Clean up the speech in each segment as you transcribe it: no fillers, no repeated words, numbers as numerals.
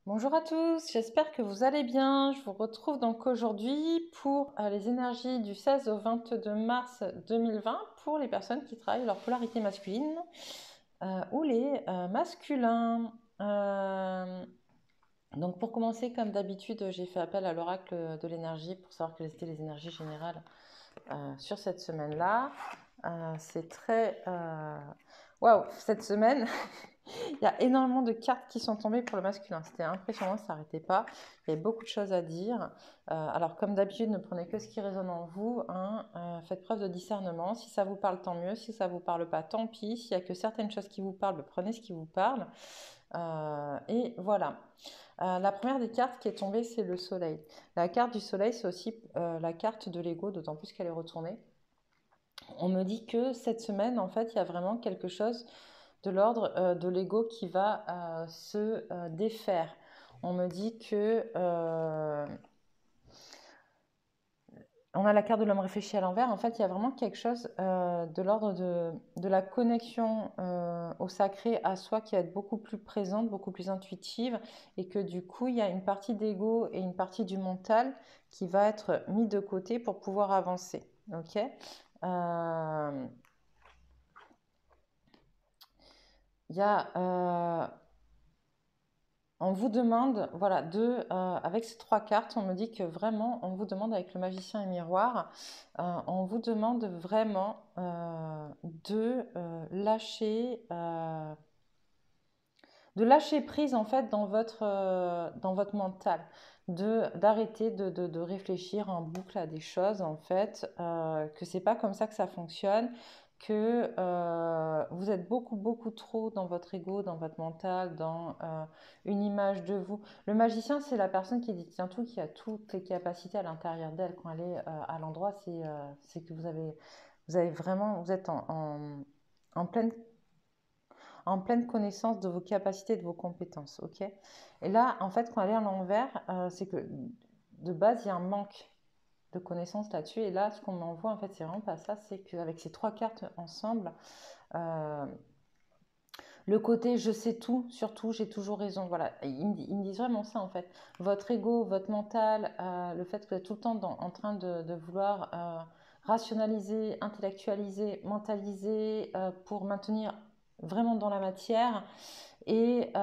Bonjour à tous, j'espère que vous allez bien. Je vous retrouve donc aujourd'hui pour les énergies du 16 au 22 mars 2020 pour les personnes qui travaillent leur polarité masculine ou les masculins. Donc pour commencer, comme d'habitude, j'ai fait appel à l'oracle de l'énergie pour savoir quelles étaient les énergies générales sur cette semaine-là. C'est très... Waouh, cette semaine, il y a énormément de cartes qui sont tombées pour le masculin. C'était impressionnant, ça n'arrêtait pas. Il y avait beaucoup de choses à dire. Alors, comme d'habitude, ne prenez que ce qui résonne en vous. Hein. Faites preuve de discernement. Si ça vous parle, tant mieux. Si ça ne vous parle pas, tant pis. S'il n'y a que certaines choses qui vous parlent, prenez ce qui vous parle. Et voilà. La première des cartes qui est tombée, c'est le soleil. La carte du soleil, c'est aussi la carte de l'ego, d'autant plus qu'elle est retournée. On me dit que cette semaine, en fait, il y a vraiment quelque chose de l'ordre de l'ego qui va se défaire. On me dit que on a la carte de l'homme réfléchi à l'envers. En fait, il y a vraiment quelque chose de l'ordre de la connexion au sacré, à soi, qui va être beaucoup plus présente, beaucoup plus intuitive, et que du coup, il y a une partie d'ego et une partie du mental qui va être mis de côté pour pouvoir avancer. Ok. Il y a on vous demande, voilà, avec ces trois cartes, on me dit que vraiment, on vous demande avec le magicien et miroir, on vous demande vraiment de lâcher prise en fait dans votre mental, d'arrêter de réfléchir en boucle à des choses en fait, que c'est pas comme ça que ça fonctionne, que vous êtes beaucoup trop dans votre ego, dans votre mental, dans une image de vous. Le magicien, c'est la personne qui détient tout, qui a toutes les capacités à l'intérieur d'elle. Quand elle est à l'endroit, c'est que vous avez vraiment, vous êtes en pleine connaissance de vos capacités, de vos compétences, ok. Et là, en fait, quand elle est à l'envers, c'est que de base, il y a un manque de connaissances là-dessus. Et là, ce qu'on m'envoie, en fait, c'est vraiment pas ça. C'est qu'avec ces trois cartes ensemble, euh, le côté je sais tout, surtout j'ai toujours raison. Voilà, ils me disent vraiment ça en fait. Votre ego, votre mental, le fait que vous êtes tout le temps en train de vouloir rationaliser, intellectualiser, mentaliser pour maintenir vraiment dans la matière. Et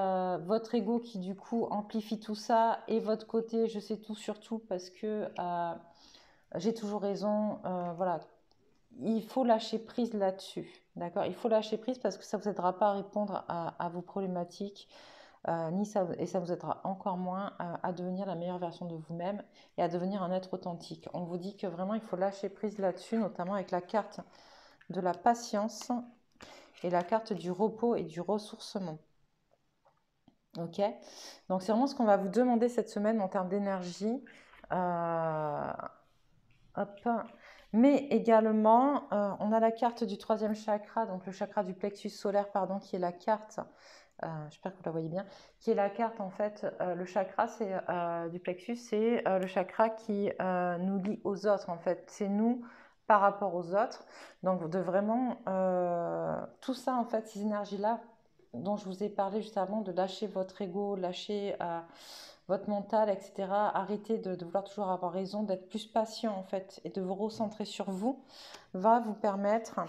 votre ego qui du coup amplifie tout ça. Et votre côté je sais tout surtout parce que j'ai toujours raison. Voilà, il faut lâcher prise là-dessus. D'accord. Il faut lâcher prise parce que ça ne vous aidera pas à répondre à vos problématiques, et ça vous aidera encore moins à devenir la meilleure version de vous-même et à devenir un être authentique. On vous dit que vraiment il faut lâcher prise là-dessus, notamment avec la carte de la patience et la carte du repos et du ressourcement. Ok. Donc c'est vraiment ce qu'on va vous demander cette semaine en termes d'énergie. Hop. Mais également, on a la carte du troisième chakra, donc le chakra du plexus solaire, pardon, qui est la carte, j'espère que vous la voyez bien, qui est la carte en fait, le chakra du plexus, c'est le chakra qui nous lie aux autres en fait, c'est nous par rapport aux autres. Donc de vraiment tout ça en fait, ces énergies-là dont je vous ai parlé juste avant, de lâcher votre ego, lâcher votre mental, etc. Arrêtez de vouloir toujours avoir raison, d'être plus patient en fait et de vous recentrer sur vous, va vous permettre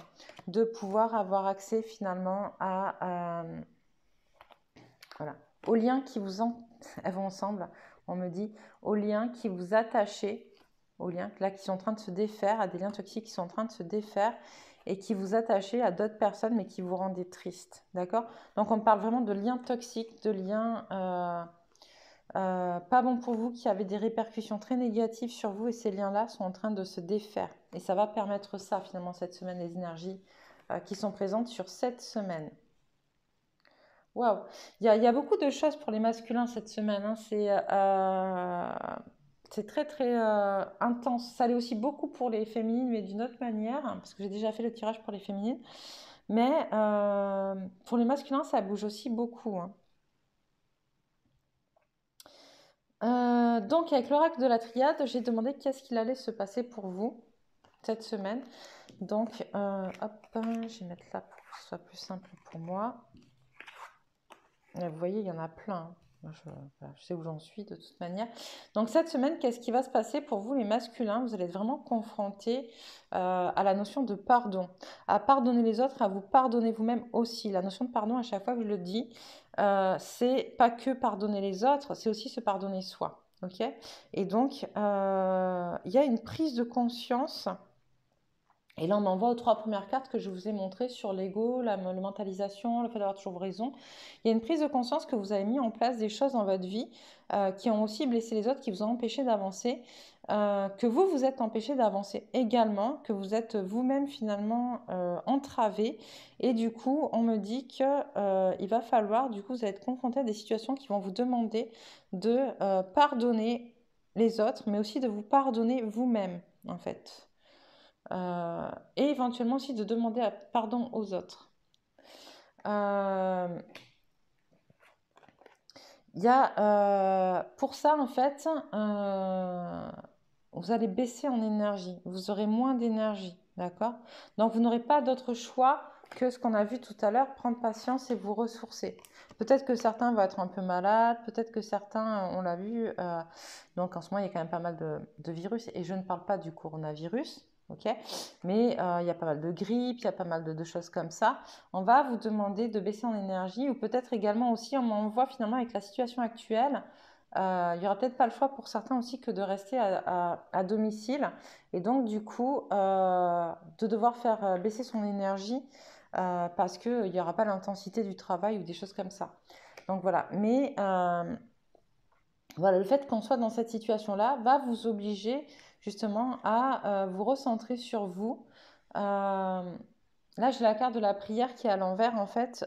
de pouvoir avoir accès finalement voilà, aux liens qui vous elles vont ensemble, on me dit, aux liens qui vous attachez, aux liens là qui sont en train de se défaire, à des liens toxiques qui sont en train de se défaire et qui vous attachez à d'autres personnes mais qui vous rendent triste, d'accord. Donc on parle vraiment de liens toxiques, de liens pas bon pour vous, qui avaient des répercussions très négatives sur vous, et ces liens-là sont en train de se défaire. Et ça va permettre ça finalement cette semaine, les énergies qui sont présentes sur cette semaine. Waouh, il y a beaucoup de choses pour les masculins cette semaine. Hein. C'est très intense. Ça l'est aussi beaucoup pour les féminines, mais d'une autre manière, hein, parce que j'ai déjà fait le tirage pour les féminines. Mais pour les masculins, ça bouge aussi beaucoup. Hein. Donc, avec l'oracle de la triade, j'ai demandé qu'est-ce qu'il allait se passer pour vous cette semaine. Donc, hop, je vais mettre là pour que ce soit plus simple pour moi. Et vous voyez, il y en a plein. Hein. Voilà, je sais où j'en suis de toute manière. Donc cette semaine, qu'est-ce qui va se passer pour vous les masculins? Vous allez être vraiment confrontés à la notion de pardon, à pardonner les autres, à vous pardonner vous-même aussi. La notion de pardon, à chaque fois que je le dis, c'est pas que pardonner les autres, c'est aussi se pardonner soi. Ok? Et donc, il y a une prise de conscience. Et là, on m'envoie aux trois premières cartes que je vous ai montrées sur l'ego, la mentalisation, le fait d'avoir toujours raison. Il y a une prise de conscience que vous avez mis en place des choses dans votre vie qui ont aussi blessé les autres, qui vous ont empêché d'avancer, que vous vous êtes empêché d'avancer également, que vous êtes vous-même finalement entravé. Et du coup, on me dit que il va falloir, du coup, vous allez être confronté à des situations qui vont vous demander de pardonner les autres, mais aussi de vous pardonner vous-même, en fait. Et éventuellement aussi de demander pardon aux autres. Euh, Il y a, pour ça, en fait, vous allez baisser en énergie. Vous aurez moins d'énergie, d'accord? Donc, vous n'aurez pas d'autre choix que ce qu'on a vu tout à l'heure, prendre patience et vous ressourcer. Peut-être que certains vont être un peu malades, peut-être que certains, on l'a vu, donc en ce moment, il y a quand même pas mal de virus, et je ne parle pas du coronavirus, ok? Mais il y a pas mal de grippe, il y a pas mal de choses comme ça. On va vous demander de baisser en énergie, ou peut-être également aussi, on m'envoie finalement avec la situation actuelle, il n'y aura peut-être pas le choix pour certains aussi que de rester à domicile, et donc du coup de devoir faire baisser son énergie parce qu'il n'y aura pas l'intensité du travail ou des choses comme ça. Donc voilà, mais voilà, le fait qu'on soit dans cette situation-là va vous obliger justement à vous recentrer sur vous. Là, j'ai la carte de la prière qui est à l'envers en fait.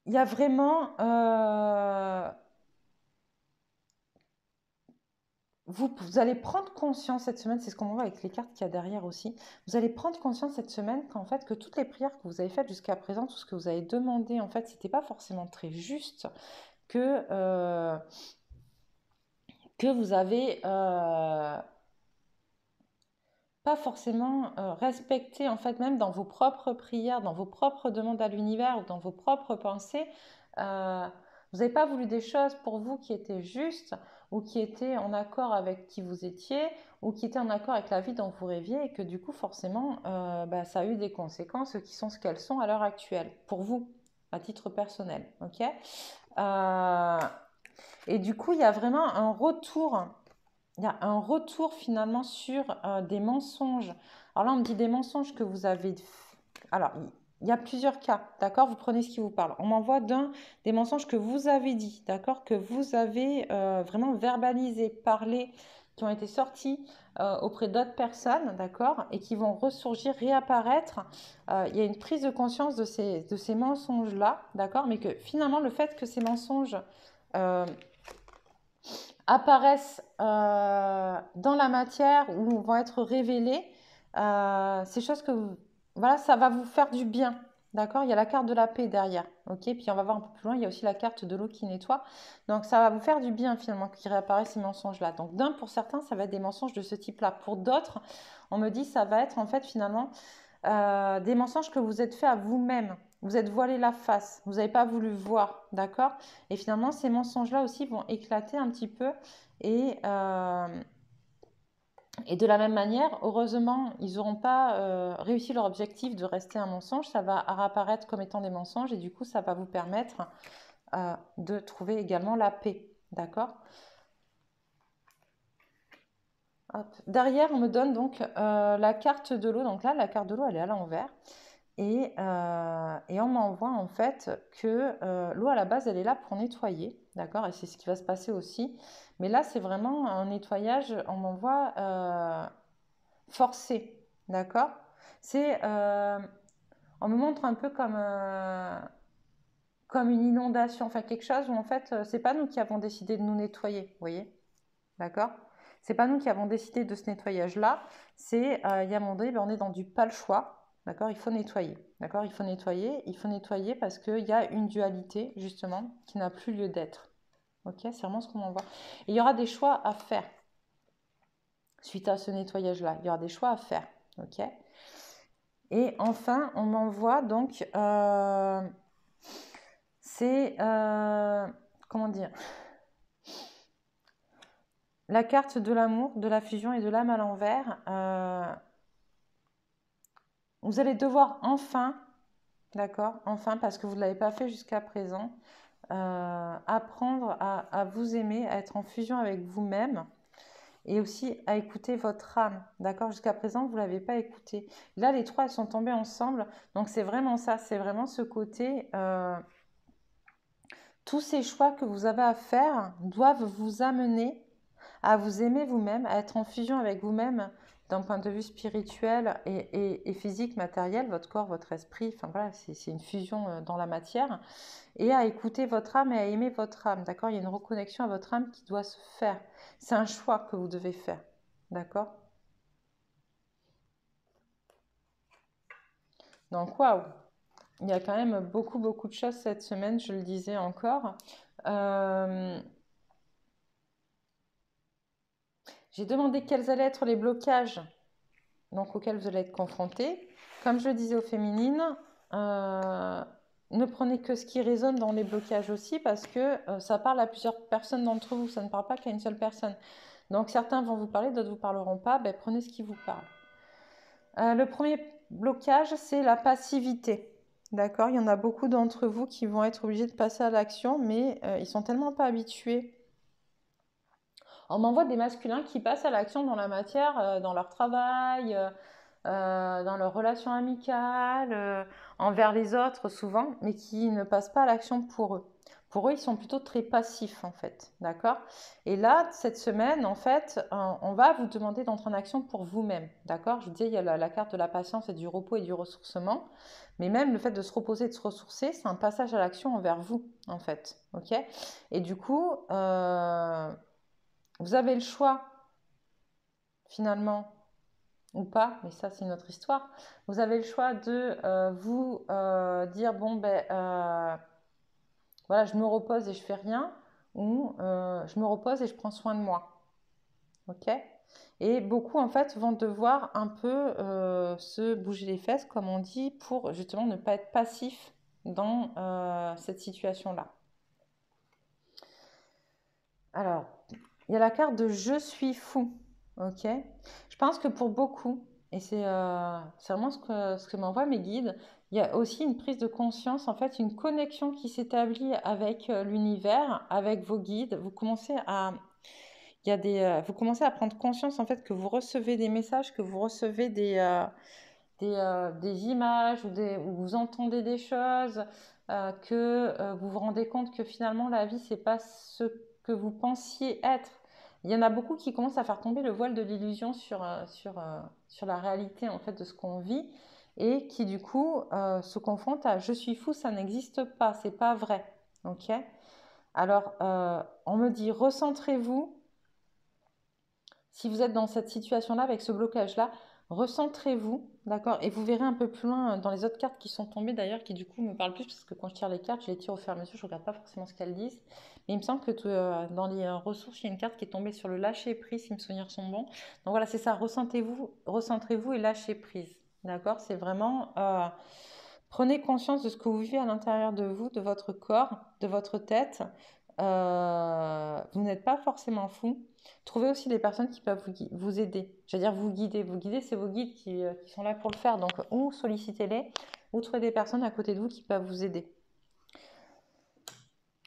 Il y a vraiment vous allez prendre conscience cette semaine, c'est ce qu'on voit avec les cartes qu'il y a derrière aussi. Vous allez prendre conscience cette semaine qu'en fait, que toutes les prières que vous avez faites jusqu'à présent, tout ce que vous avez demandé, en fait, c'était pas forcément très juste, que, euh, que vous avez pas forcément respecté, en fait, même dans vos propres prières, dans vos propres demandes à l'univers ou dans vos propres pensées. euh, Vous n'avez pas voulu des choses pour vous qui étaient justes ou qui étaient en accord avec qui vous étiez ou qui étaient en accord avec la vie dont vous rêviez et que du coup, forcément, bah, ça a eu des conséquences qui sont ce qu'elles sont à l'heure actuelle, pour vous, à titre personnel. Ok. Euh, et du coup, il y a vraiment un retour. Il y a un retour finalement sur des mensonges. Alors là, on me dit des mensonges que vous avez. Alors, il y a plusieurs cas, d'accord? Vous prenez ce qui vous parle. On m'envoie des mensonges que vous avez dit, d'accord? Que vous avez vraiment verbalisé, parlé, qui ont été sortis auprès d'autres personnes, d'accord? Et qui vont ressurgir, réapparaître. Il y a une prise de conscience de ces mensonges-là, d'accord? Mais que finalement, le fait que ces mensonges euh, apparaissent dans la matière ou vont être révélées, ces choses que voilà, ça va vous faire du bien. D'accord? Il y a la carte de la paix derrière. Ok? Puis on va voir un peu plus loin, il y a aussi la carte de l'eau qui nettoie. Donc ça va vous faire du bien finalement qu'il réapparaissent ces mensonges-là. Donc d'un, pour certains, ça va être des mensonges de ce type-là. Pour d'autres, on me dit ça va être en fait finalement des mensonges que vous êtes fait à vous-même. Vous êtes voilé la face, vous n'avez pas voulu voir, d'accord? Et finalement, ces mensonges-là aussi vont éclater un petit peu. Et, euh, et de la même manière, heureusement, ils n'auront pas réussi leur objectif de rester un mensonge. Ça va réapparaître comme étant des mensonges et du coup, ça va vous permettre de trouver également la paix, d'accord? Hop. Derrière, on me donne donc la carte de l'eau. Donc là, la carte de l'eau, elle est à l'envers. Et on m'envoie en fait que l'eau à la base, elle est là pour nettoyer, d'accord? Et c'est ce qui va se passer aussi. Mais là, c'est vraiment un nettoyage, on m'envoie forcé, d'accord? On me montre un peu comme une inondation, enfin quelque chose où en fait, c'est pas nous qui avons décidé de nous nettoyer, vous voyez? D'accord? C'est pas nous qui avons décidé de ce nettoyage-là. Il y a un moment donné, ben, on est dans du pas le choix. D'accord? Il faut nettoyer. D'accord? Il faut nettoyer. Il faut nettoyer parce qu'il y a une dualité, justement, qui n'a plus lieu d'être. Ok? C'est vraiment ce qu'on m'envoie. Et il y aura des choix à faire suite à ce nettoyage-là. Il y aura des choix à faire. Ok? Et enfin, on m'envoie donc C'est, comment dire, la carte de l'amour, de la fusion et de l'âme à l'envers. Vous allez devoir enfin, d'accord, enfin, parce que vous ne l'avez pas fait jusqu'à présent, apprendre à vous aimer, à être en fusion avec vous-même et aussi à écouter votre âme, d'accord? Jusqu'à présent, vous ne l'avez pas écouté. Là, les trois, elles sont tombées ensemble, donc c'est vraiment ça, c'est vraiment ce côté, tous ces choix que vous avez à faire doivent vous amener à vous aimer vous-même, à être en fusion avec vous-même d'un point de vue spirituel et physique, matériel, votre corps, votre esprit, enfin voilà, c'est une fusion dans la matière, et à écouter votre âme et à aimer votre âme, d'accord? Il y a une reconnexion à votre âme qui doit se faire. C'est un choix que vous devez faire, d'accord? Donc, waouh! Il y a quand même beaucoup, beaucoup de choses cette semaine, je le disais encore. Euh, j'ai demandé quels allaient être les blocages donc, auxquels vous allez être confrontés. Comme je le disais aux féminines, ne prenez que ce qui résonne dans les blocages aussi parce que ça parle à plusieurs personnes d'entre vous, ça ne parle pas qu'à une seule personne. Donc certains vont vous parler, d'autres ne vous parleront pas, ben, prenez ce qui vous parle. Le premier blocage, c'est la passivité. D'accord? Il y en a beaucoup d'entre vous qui vont être obligés de passer à l'action, mais ils sont tellement pas habitués. On m'envoie des masculins qui passent à l'action dans la matière, dans leur travail, dans leurs relations amicales, envers les autres souvent, mais qui ne passent pas à l'action pour eux. Pour eux, ils sont plutôt très passifs en fait, d'accord? Et là, cette semaine, en fait, on va vous demander d'entrer en action pour vous-même, d'accord? Je vous disais, il y a la carte de la patience et du repos et du ressourcement, mais même le fait de se reposer et de se ressourcer, c'est un passage à l'action envers vous, en fait, ok? Et du coup, vous avez le choix, finalement, ou pas, mais ça c'est une autre histoire. Vous avez le choix de vous dire bon ben voilà, je me repose et je fais rien, ou je me repose et je prends soin de moi. Ok? Et beaucoup en fait vont devoir un peu se bouger les fesses, comme on dit, pour justement ne pas être passif dans cette situation-là. Alors, il y a la carte de je suis fou. Ok? Je pense que pour beaucoup, et c'est vraiment ce que m'envoient mes guides, il y a aussi une prise de conscience, en fait, une connexion qui s'établit avec l'univers, avec vos guides. Vous commencez à prendre conscience, en fait, que vous recevez des messages, que vous recevez des images ou vous entendez des choses, que vous vous rendez compte que finalement la vie, c'est pas ce que vous pensiez être. Il y en a beaucoup qui commencent à faire tomber le voile de l'illusion sur la réalité en fait de ce qu'on vit et qui du coup se confrontent à je suis fou, ça n'existe pas, c'est pas vrai. Ok? Alors on me dit recentrez-vous si vous êtes dans cette situation-là, avec ce blocage-là, recentrez-vous, d'accord? Et vous verrez un peu plus loin dans les autres cartes qui sont tombées d'ailleurs, qui du coup me parlent plus, parce que quand je tire les cartes, je les tire au fur et à mesure, je ne regarde pas forcément ce qu'elles disent. Mais il me semble que dans les ressources, il y a une carte qui est tombée sur le lâcher prise, si mes souvenirs sont bons. Donc voilà, c'est ça, recentrez-vous et lâchez prise, d'accord? C'est vraiment, prenez conscience de ce que vous vivez à l'intérieur de vous, de votre corps, de votre tête. Vous n'êtes pas forcément fou. Trouvez aussi des personnes qui peuvent vous aider. Je veux dire, vous guider. Vous guider, c'est vos guides qui sont là pour le faire. Donc, ou sollicitez-les, ou trouvez des personnes à côté de vous qui peuvent vous aider.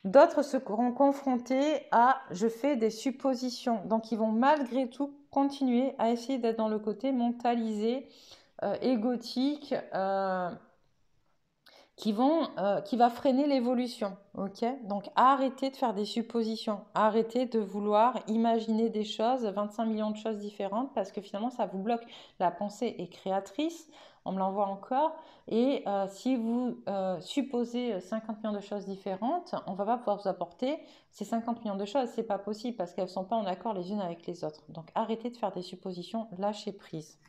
D'autres seront confrontés à je fais des suppositions. Donc, ils vont malgré tout continuer à essayer d'être dans le côté mentalisé, égotique, qui va freiner l'évolution. Ok? Donc arrêtez de faire des suppositions, arrêtez de vouloir imaginer des choses, 25 millions de choses différentes, parce que finalement ça vous bloque. La pensée est créatrice, on me l'envoie encore, et si vous supposez 50 millions de choses différentes, on ne va pas pouvoir vous apporter ces 50 millions de choses, c'est pas possible, parce qu'elles ne sont pas en accord les unes avec les autres. Donc arrêtez de faire des suppositions, lâchez prise.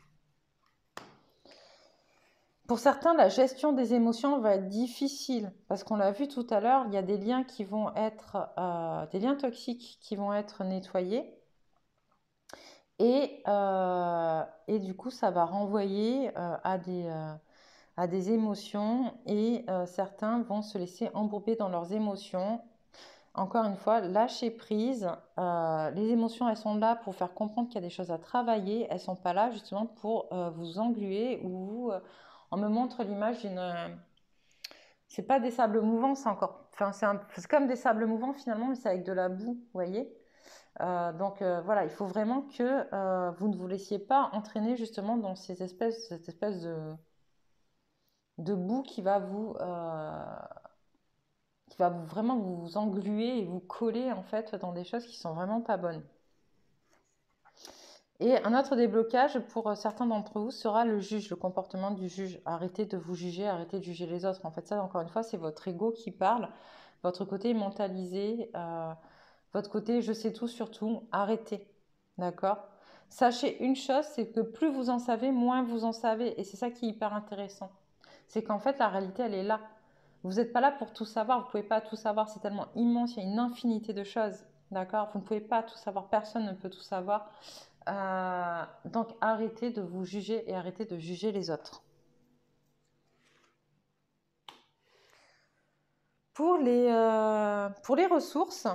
Pour certains, la gestion des émotions va être difficile parce qu'on l'a vu tout à l'heure, il y a des liens qui vont être des liens toxiques qui vont être nettoyés et du coup ça va renvoyer à des émotions et certains vont se laisser embourber dans leurs émotions. Encore une fois, lâcher prise. Les émotions, elles sont là pour faire comprendre qu'il y a des choses à travailler. Elles ne sont pas là justement pour vous engluer ou vous... on me montre l'image d'une... c'est pas des sables mouvants, c'est encore... Enfin, c'est comme des sables mouvants finalement, mais c'est avec de la boue, vous voyez. Donc voilà, il faut vraiment que vous ne vous laissiez pas entraîner justement dans cette espèce de boue qui va vraiment vous engluer et vous coller en fait dans des choses qui sont vraiment pas bonnes. Et un autre déblocage pour certains d'entre vous sera le juge, le comportement du juge. Arrêtez de vous juger, arrêtez de juger les autres. En fait, ça, encore une fois, c'est votre ego qui parle, votre côté mentalisé, votre côté je sais tout sur tout. Arrêtez, d'accord? Sachez une chose, c'est que plus vous en savez, moins vous en savez. Et c'est ça qui est hyper intéressant. C'est qu'en fait, la réalité, elle est là. Vous n'êtes pas là pour tout savoir, vous ne pouvez pas tout savoir, c'est tellement immense, il y a une infinité de choses, d'accord? Vous ne pouvez pas tout savoir, personne ne peut tout savoir. Donc arrêtez de vous juger et arrêtez de juger les autres. Pour les ressources,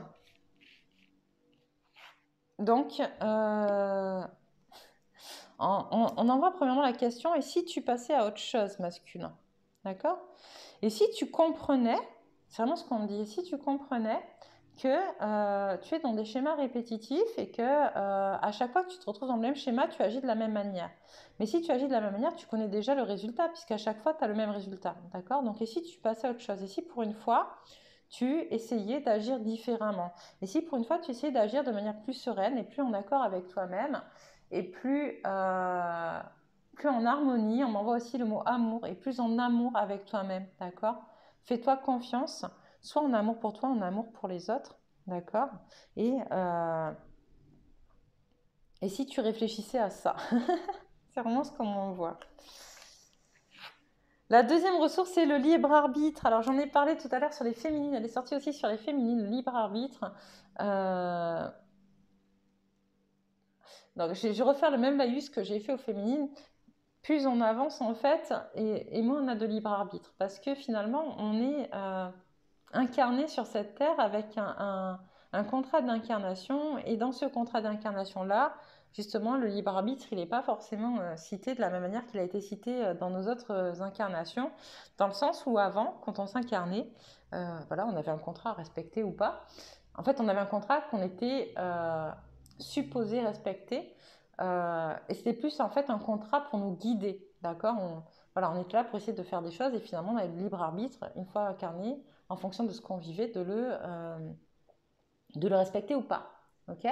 donc on envoie premièrement la question, et si tu passais à autre chose masculin, d'accord? Et si tu comprenais, c'est vraiment ce qu'on dit, si tu comprenais que tu es dans des schémas répétitifs et que à chaque fois que tu te retrouves dans le même schéma, tu agis de la même manière. Mais si tu agis de la même manière, tu connais déjà le résultat, puisqu'à chaque fois, tu as le même résultat. D'accord? Donc, et si tu passais à autre chose? Et si pour une fois, tu essayais d'agir différemment? Et si pour une fois, tu essayais d'agir de manière plus sereine et plus en accord avec toi-même et plus en harmonie, on m'envoie aussi le mot amour, et plus en amour avec toi-même, d'accord? Fais-toi confiance, soit en amour pour toi, en amour pour les autres, d'accord? Et si tu réfléchissais à ça, c'est vraiment ce qu'on m'envoie. La deuxième ressource, c'est le libre arbitre. Alors, j'en ai parlé tout à l'heure sur les féminines, elle est sortie aussi sur les féminines, le libre arbitre. Donc, je vais refaire le même laïus que j'ai fait aux féminines. Plus on avance en fait, et moins on a de libre arbitre. Parce que finalement, on est incarné sur cette terre avec un contrat d'incarnation. Et dans ce contrat d'incarnation-là, justement, le libre arbitre, il n'est pas forcément cité de la même manière qu'il a été cité dans nos autres incarnations. Dans le sens où avant, quand on s'incarnait, voilà, on avait un contrat à respecter ou pas. En fait, on avait un contrat qu'on était supposé respecter. Et c'était plus en fait un contrat pour nous guider, d'accord? Voilà, on était là pour essayer de faire des choses et finalement on avait le libre arbitre, une fois incarné, en fonction de ce qu'on vivait, de le respecter ou pas, ok?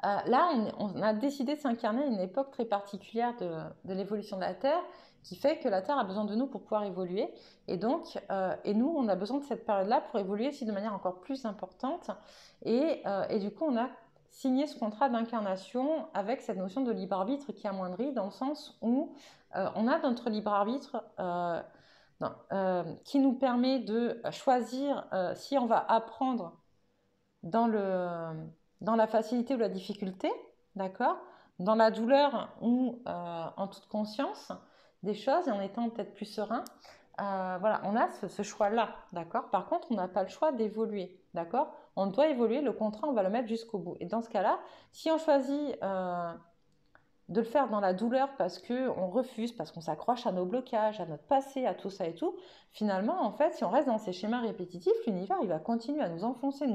Là, on a décidé de s'incarner à une époque très particulière de l'évolution de la Terre, qui fait que la Terre a besoin de nous pour pouvoir évoluer. Et donc, et nous, on a besoin de cette période-là pour évoluer aussi de manière encore plus importante. Et du coup, on a signé ce contrat d'incarnation avec cette notion de libre arbitre qui amoindrit, dans le sens où on a notre libre arbitre qui nous permet de choisir si on va apprendre dans la facilité ou la difficulté, d'accord? Dans la douleur ou en toute conscience des choses et en étant peut-être plus serein. Voilà, on a ce choix-là, d'accord? Par contre, on n'a pas le choix d'évoluer, d'accord? On doit évoluer, le contrat, on va le mettre jusqu'au bout. Et dans ce cas-là, si on choisit de le faire dans la douleur parce qu'on refuse, parce qu'on s'accroche à nos blocages, à notre passé, à tout ça et tout, finalement, en fait, si on reste dans ces schémas répétitifs, l'univers, il va continuer à nous enfoncer,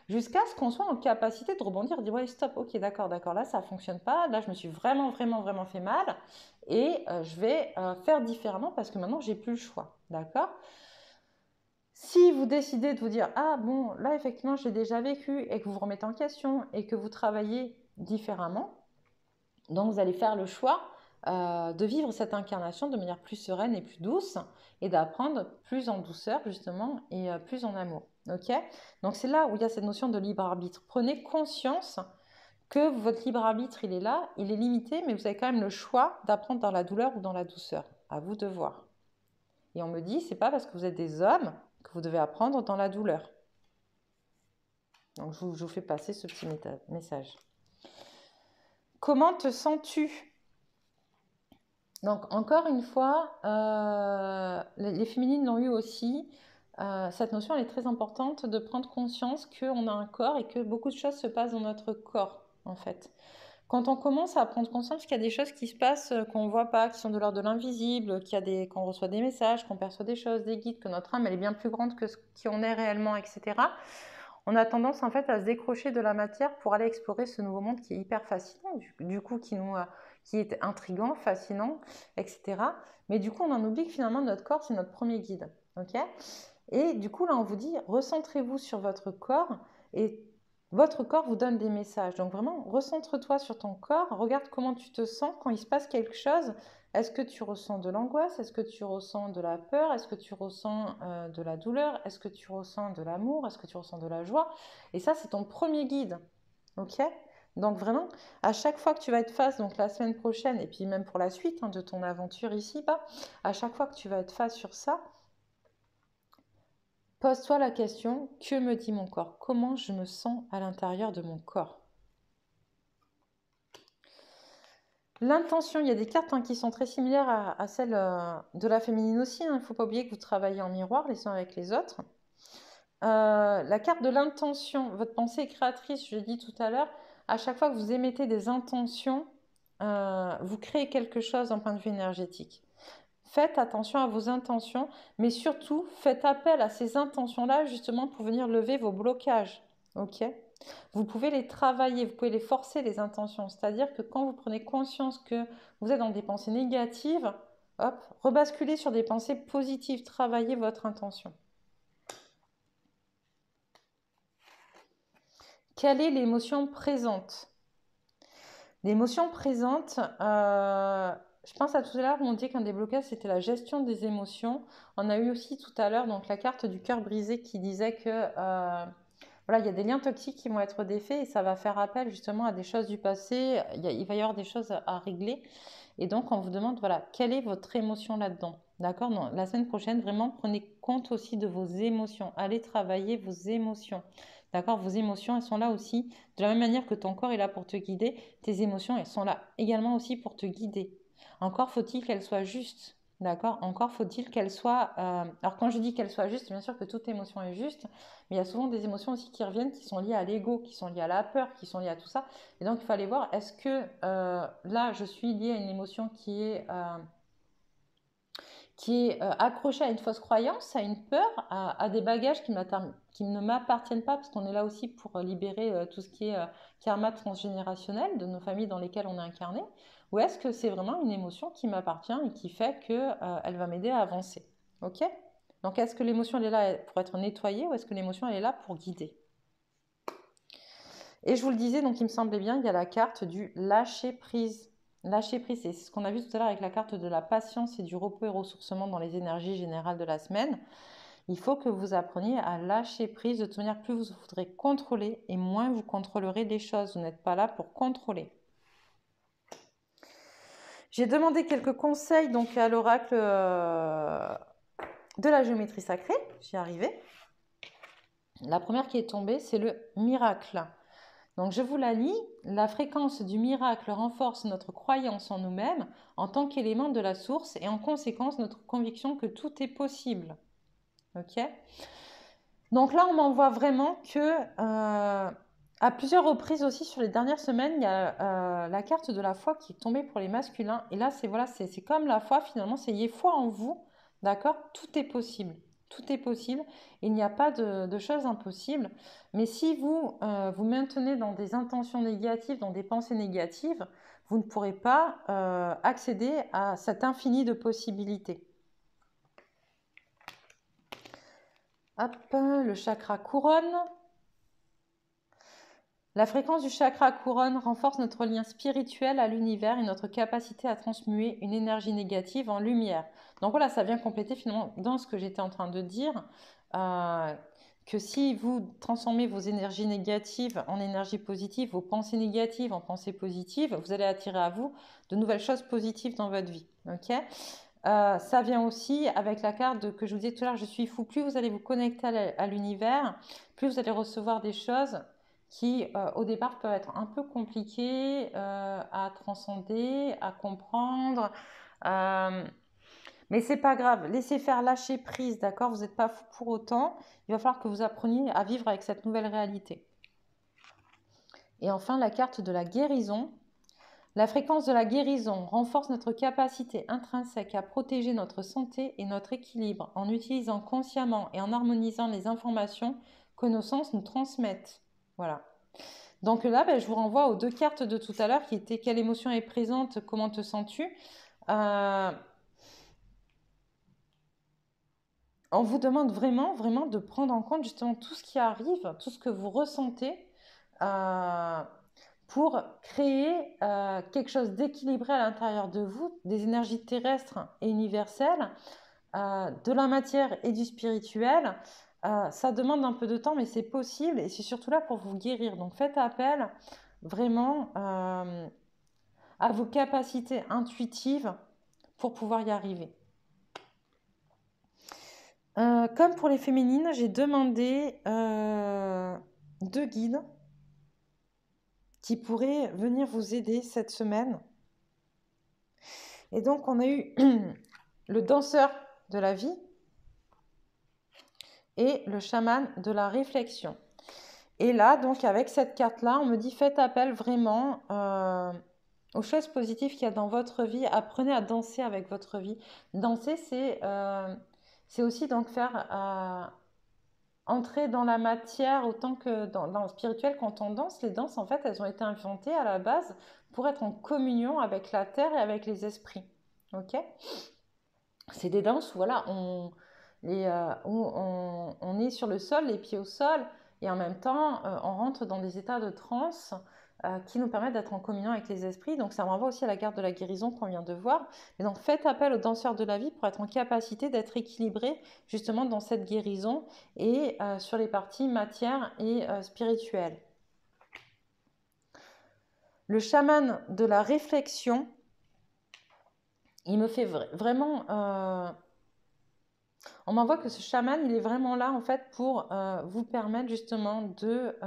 jusqu'à ce qu'on soit en capacité de rebondir, de dire, ouais, stop, ok, d'accord, là, ça ne fonctionne pas, là, je me suis vraiment fait mal, et je vais faire différemment parce que maintenant, j'ai plus le choix, d'accord? Si vous décidez de vous dire, ah bon, là, effectivement, j'ai déjà vécu, et que vous vous remettez en question, et que vous travaillez différemment, donc vous allez faire le choix de vivre cette incarnation de manière plus sereine et plus douce et d'apprendre plus en douceur justement et plus en amour. Ok? Donc c'est là où il y a cette notion de libre arbitre. Prenez conscience que votre libre arbitre, il est là, il est limité, mais vous avez quand même le choix d'apprendre dans la douleur ou dans la douceur. À vous de voir. Et on me dit, c'est pas parce que vous êtes des hommes que vous devez apprendre dans la douleur. Donc je vous fais passer ce petit message. Comment te sens-tu ? Donc, encore une fois, les féminines l'ont eu aussi. Cette notion, elle est très importante de prendre conscience qu'on a un corps et que beaucoup de choses se passent dans notre corps, en fait. Quand on commence à prendre conscience qu'il y a des choses qui se passent qu'on ne voit pas, qui sont de l'ordre de l'invisible, qu'on reçoit des messages, qu'on perçoit des choses, des guides, que notre âme elle est bien plus grande que ce qui on est réellement, etc. On a tendance en fait à se décrocher de la matière pour aller explorer ce nouveau monde qui est hyper fascinant, du coup qui est intriguant, fascinant, etc. Mais du coup on en oublie que finalement notre corps c'est notre premier guide, ok? Et du coup là on vous dit recentrez-vous sur votre corps et votre corps vous donne des messages. Donc vraiment, recentre-toi sur ton corps, regarde comment tu te sens quand il se passe quelque chose. Est-ce que tu ressens de l'angoisse? Est-ce que tu ressens de la peur? Est-ce que tu ressens de la douleur? Est-ce que tu ressens de l'amour? Est-ce que tu ressens de la joie? Et ça, c'est ton premier guide. Ok? Donc vraiment, à chaque fois que tu vas être face, donc la semaine prochaine, et puis même pour la suite de ton aventure ici-bas, à chaque fois que tu vas être face sur ça, pose-toi la question, que me dit mon corps? Comment je me sens à l'intérieur de mon corps? L'intention, il y a des cartes qui sont très similaires à celles de la féminine aussi. Il ne faut pas oublier que vous travaillez en miroir les uns avec les autres. La carte de l'intention, votre pensée est créatrice, je l'ai dit tout à l'heure. À chaque fois que vous émettez des intentions, vous créez quelque chose d'un point de vue énergétique. Faites attention à vos intentions, mais surtout faites appel à ces intentions-là justement pour venir lever vos blocages. Ok? Vous pouvez les travailler, vous pouvez les forcer les intentions. C'est-à-dire que quand vous prenez conscience que vous êtes dans des pensées négatives, hop, rebasculez sur des pensées positives, travaillez votre intention. Quelle est l'émotion présente? L'émotion présente, je pense à tout à l'heure, on dit qu'un des blocages, c'était la gestion des émotions. On a eu aussi tout à l'heure donc la carte du cœur brisé qui disait que voilà, il y a des liens toxiques qui vont être défaits et ça va faire appel justement à des choses du passé. Il va y avoir des choses à régler. Et donc, on vous demande, voilà, quelle est votre émotion là-dedans? D'accord? La semaine prochaine, vraiment, prenez compte aussi de vos émotions. Allez travailler vos émotions. D'accord? Vos émotions, elles sont là aussi. De la même manière que ton corps est là pour te guider, tes émotions, elles sont là également aussi pour te guider. Encore faut-il qu'elles soient justes. D'accord? Encore faut-il qu'elles soient. Alors, quand je dis qu'elles soient justes, bien sûr que toute émotion est juste, mais il y a souvent des émotions aussi qui reviennent, qui sont liées à l'ego, qui sont liées à la peur, qui sont liées à tout ça. Et donc, il faut aller voir, est-ce que là, je suis liée à une émotion qui est accrochée à une fausse croyance, à une peur, à des bagages qui ne m'appartiennent pas, parce qu'on est là aussi pour libérer tout ce qui est karma transgénérationnel de nos familles dans lesquelles on est incarné, ou est-ce que c'est vraiment une émotion qui m'appartient et qui fait qu'elle va m'aider à avancer? Ok? Donc, est-ce que l'émotion elle est là pour être nettoyée ou est-ce que l'émotion elle est là pour guider? Et je vous le disais, donc il me semblait bien, il y a la carte du lâcher prise. Lâcher prise, c'est ce qu'on a vu tout à l'heure avec la carte de la patience et du repos et ressourcement dans les énergies générales de la semaine. Il faut que vous appreniez à lâcher prise. De toute manière, plus vous voudrez contrôler et moins vous contrôlerez les choses. Vous n'êtes pas là pour contrôler. J'ai demandé quelques conseils donc à l'oracle de la géométrie sacrée. J'y arrivais. La première qui est tombée, c'est le miracle. Donc je vous la lis. La fréquence du miracle renforce notre croyance en nous-mêmes en tant qu'élément de la source et en conséquence notre conviction que tout est possible. Ok? Donc là, on m'envoie vraiment que à plusieurs reprises aussi sur les dernières semaines, il y a la carte de la foi qui est tombée pour les masculins. Et là, c'est voilà, c'est comme la foi finalement, c'est ayez foi en vous, d'accord? Tout est possible. Tout est possible. Il n'y a pas de choses impossibles. Mais si vous vous maintenez dans des intentions négatives, dans des pensées négatives, vous ne pourrez pas accéder à cet infini de possibilités. Hop, le chakra couronne. La fréquence du chakra couronne renforce notre lien spirituel à l'univers et notre capacité à transmuer une énergie négative en lumière. Donc voilà, ça vient compléter finalement dans ce que j'étais en train de dire, que si vous transformez vos énergies négatives en énergie positive, vos pensées négatives en pensées positives, vous allez attirer à vous de nouvelles choses positives dans votre vie. Ok? Ça vient aussi avec la carte que je vous disais tout à l'heure, je suis fou. Plus vous allez vous connecter à l'univers, plus vous allez recevoir des choses qui, au départ, peuvent être un peu compliquées à transcender, à comprendre, Mais c'est pas grave, laissez faire, lâcher prise, d'accord? Vous n'êtes pas fou pour autant. Il va falloir que vous appreniez à vivre avec cette nouvelle réalité. Et enfin, la carte de la guérison. La fréquence de la guérison renforce notre capacité intrinsèque à protéger notre santé et notre équilibre en utilisant consciemment et en harmonisant les informations que nos sens nous transmettent. Voilà. Donc là, je vous renvoie aux deux cartes de tout à l'heure qui étaient quelle émotion est présente, comment te sens-tu? On vous demande vraiment, vraiment de prendre en compte justement tout ce qui arrive, tout ce que vous ressentez pour créer quelque chose d'équilibré à l'intérieur de vous, des énergies terrestres et universelles, de la matière et du spirituel. Ça demande un peu de temps, mais c'est possible et c'est surtout là pour vous guérir. Donc faites appel vraiment à vos capacités intuitives pour pouvoir y arriver. Comme pour les féminines, j'ai demandé 2 guides qui pourraient venir vous aider cette semaine. Et donc, on a eu le danseur de la vie et le chaman de la réflexion. Et là, donc, avec cette carte-là, on me dit faites appel vraiment aux choses positives qu'il y a dans votre vie. Apprenez à danser avec votre vie. Danser, c'est aussi donc faire entrer dans la matière autant que dans le spirituel. Quand on danse, les danses, en fait, elles ont été inventées à la base pour être en communion avec la terre et avec les esprits. Ok? C'est des danses où voilà, on est sur le sol, les pieds au sol, et en même temps, on rentre dans des états de transe qui nous permettent d'être en communion avec les esprits. Donc ça me renvoie aussi à la carte de la guérison qu'on vient de voir. Et donc faites appel aux danseurs de la vie pour être en capacité d'être équilibré justement dans cette guérison et sur les parties matière et spirituelle. Le chaman de la réflexion, il me fait vraiment... on m'envoie que ce chaman, il est vraiment là en fait pour vous permettre justement de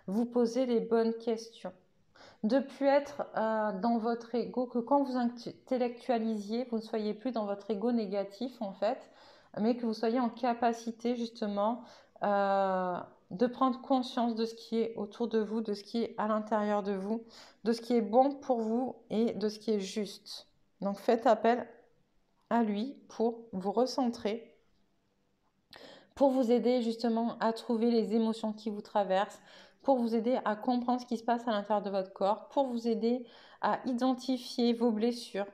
vous poser les bonnes questions. De plus être dans votre ego, que quand vous intellectualisiez, vous ne soyez plus dans votre ego négatif en fait, mais que vous soyez en capacité justement de prendre conscience de ce qui est autour de vous, de ce qui est à l'intérieur de vous, de ce qui est bon pour vous et de ce qui est juste. Donc faites appel à lui pour vous recentrer, pour vous aider justement à trouver les émotions qui vous traversent, pour vous aider à comprendre ce qui se passe à l'intérieur de votre corps, pour vous aider à identifier vos blessures,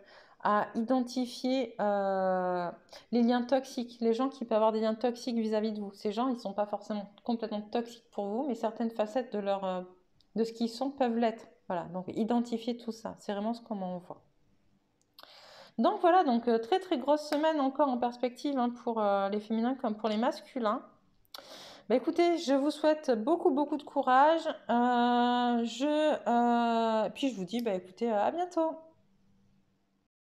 à identifier les liens toxiques, les gens qui peuvent avoir des liens toxiques vis-à-vis de vous. Ces gens, ils ne sont pas forcément complètement toxiques pour vous, mais certaines facettes de ce qu'ils sont peuvent l'être. Voilà, donc identifier tout ça, c'est vraiment ce qu'on m'envoie. Donc voilà, donc très très grosse semaine encore en perspective hein, pour les féminins comme pour les masculins. Bah écoutez, je vous souhaite beaucoup de courage. Puis je vous dis, bah écoutez, à bientôt.